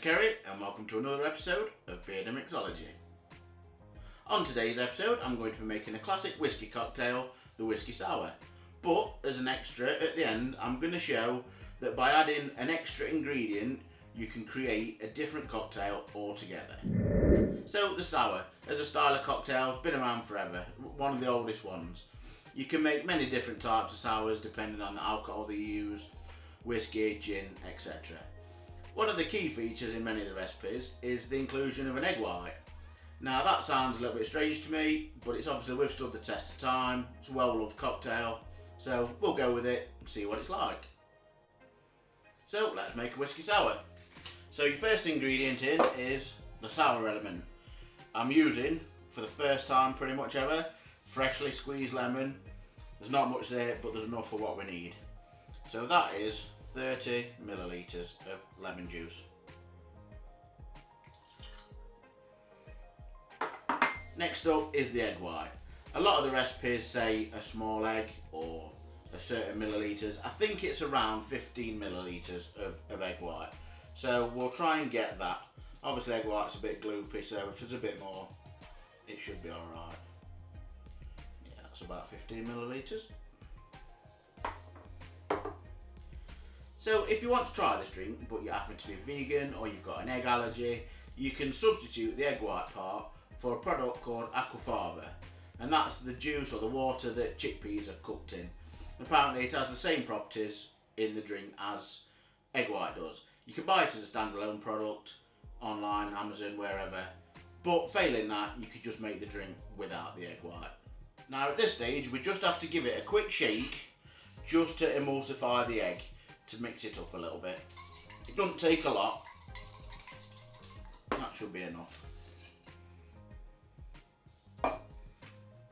Kerry and welcome to another episode of Beard and Mixology. On today's episode I'm going to be making a classic whiskey cocktail, the Whiskey Sour. But as an extra at the end I'm going to show that by adding an extra ingredient you can create a different cocktail altogether. So the sour, as a style of cocktail, has been around forever, one of the oldest ones. You can make many different types of sours depending on the alcohol they use, whiskey, gin, etc. One of the key features in many of the recipes is the inclusion of an egg white. Now that sounds a little bit strange to me, but it's obviously withstood the test of time. It's a well-loved cocktail, so we'll go with it and see what it's like. So let's make a whiskey sour. So your first ingredient in is the sour element. I'm using, for the first time pretty much ever, freshly squeezed lemon. There's not much there, but there's enough for what we need. So that is 30 millilitres of lemon juice. Next up is the egg white. A lot of the recipes say a small egg or a certain millilitres. I think it's around 15 millilitres of egg white. So we'll try and get that. Obviously egg white's a bit gloopy, so if there's a bit more, it should be alright. Yeah, that's about 15 millilitres. So if you want to try this drink, but you happen to be vegan or you've got an egg allergy, you can substitute the egg white part for a product called aquafaba. And that's the juice or the water that chickpeas are cooked in. Apparently it has the same properties in the drink as egg white does. You can buy it as a standalone product, online, Amazon, wherever. But failing that, you could just make the drink without the egg white. Now at this stage, we just have to give it a quick shake just to emulsify the egg, to mix it up a little bit. It doesn't take a lot. That should be enough.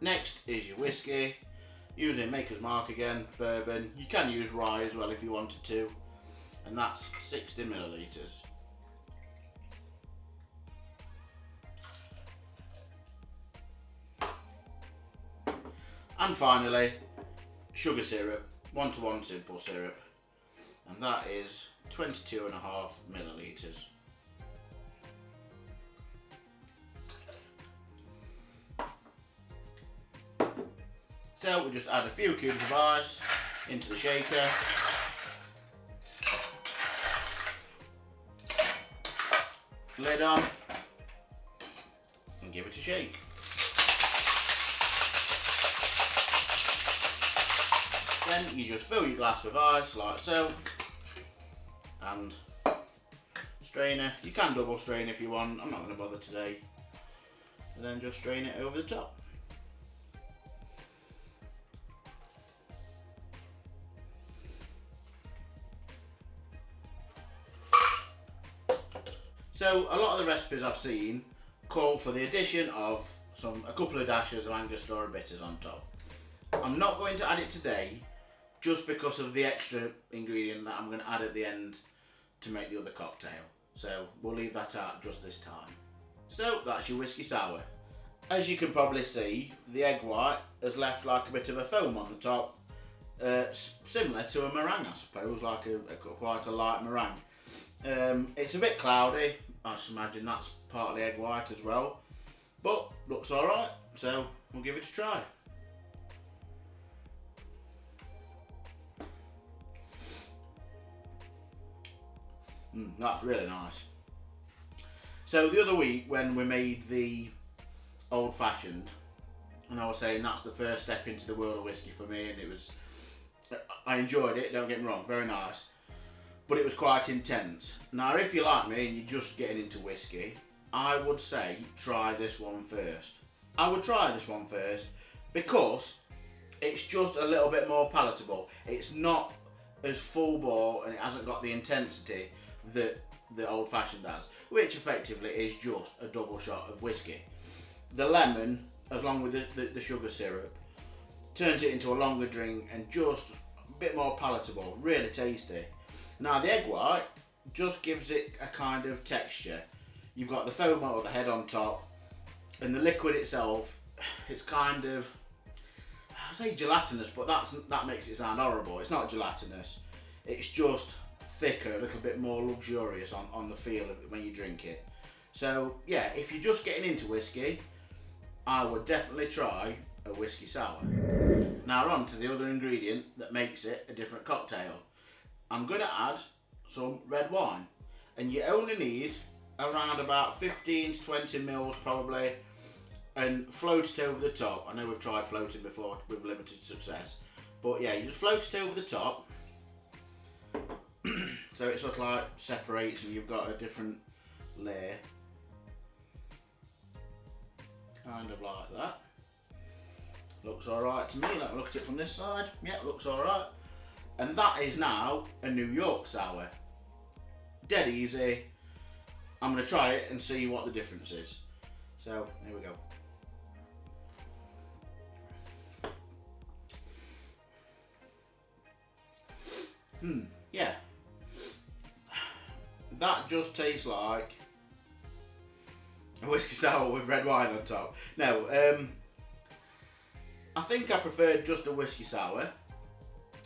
Next is your whiskey. Using Maker's Mark again, bourbon. You can use rye as well if you wanted to. And that's 60 millilitres. And finally, sugar syrup, 1:1 simple syrup. And that is 22.5 millilitres. So we just add a few cubes of ice into the shaker. Lid on and give it a shake. Then you just fill your glass with ice like so and strainer. You can double strain if you want, I'm not going to bother today. And then just strain it over the top. So a lot of the recipes I've seen call for the addition of a couple of dashes of Angostura bitters on top. I'm not going to add it today just because of the extra ingredient that I'm going to add at the end to make the other cocktail. So we'll leave that out just this time. So that's your whiskey sour. As you can probably see, the egg white has left like a bit of a foam on the top, similar to a meringue I suppose, like quite a light meringue. It's a bit cloudy. I just imagine that's partly egg white as well, but looks alright, so we'll give it a try. That's really nice. So the other week when we made the old fashioned, and I was saying that's the first step into the world of whiskey for me, and I enjoyed it, don't get me wrong, very nice. But it was quite intense. Now if you're like me and you're just getting into whiskey, I would say try this one first. I would try this one first because it's just a little bit more palatable. It's not as full bore and it hasn't got the intensity that the old fashioned has, which effectively is just a double shot of whiskey. The lemon, along with the sugar syrup, turns it into a longer drink and just a bit more palatable, really tasty. Now the egg white just gives it a kind of texture. You've got the foam or the head on top, and the liquid itself, it's kind of, I say gelatinous, but that makes it sound horrible. It's not gelatinous. It's just thicker, a little bit more luxurious on the feel of it when you drink it. So yeah, if you're just getting into whiskey, I would definitely try a whiskey sour. Now on to the other ingredient that makes it a different cocktail. I'm going to add some red wine, and you only need around about 15 to 20 mils probably, and float it over the top. I know we've tried floating before with limited success, but yeah, you just float it over the top so it sort of like separates and you've got a different layer, kind of like that. Looks alright to me. Let me look at it from this side. Yeah, looks alright. And that is now a New York sour. Dead easy. I'm going to try it and see what the difference is. So, here we go. Yeah. That just tastes like a whiskey sour with red wine on top. No, I think I preferred just a whiskey sour.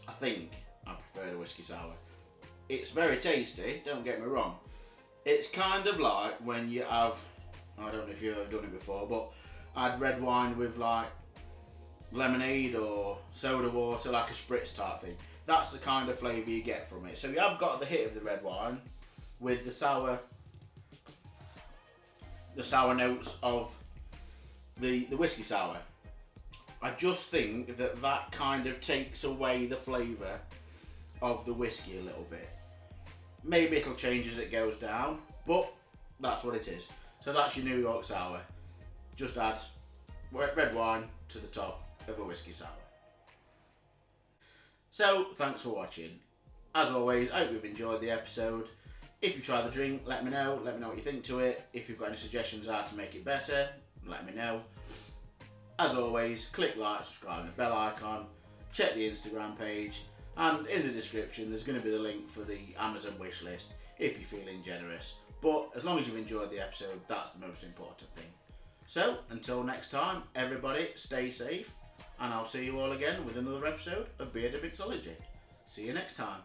I think I preferred a whiskey sour. It's very tasty, don't get me wrong. It's kind of like when you have, I don't know if you've ever done it before, but I had red wine with like lemonade or soda water, like a spritz type thing. That's the kind of flavour you get from it. So you have got the hit of the red wine with the sour notes of the whiskey sour. I just think that kind of takes away the flavour of the whiskey a little bit. Maybe it'll change as it goes down, but that's what it is. So that's your New York sour. Just add red wine to the top of a whiskey sour. So, thanks for watching. As always, I hope you've enjoyed the episode. If you try the drink, let me know. Let me know what you think to it. If you've got any suggestions how to make it better, let me know. As always, click like, subscribe, and the bell icon. Check the Instagram page. And in the description, there's going to be the link for the Amazon wishlist if you're feeling generous. But as long as you've enjoyed the episode, that's the most important thing. So, until next time, everybody stay safe. And I'll see you all again with another episode of Bearded Mixology. See you next time.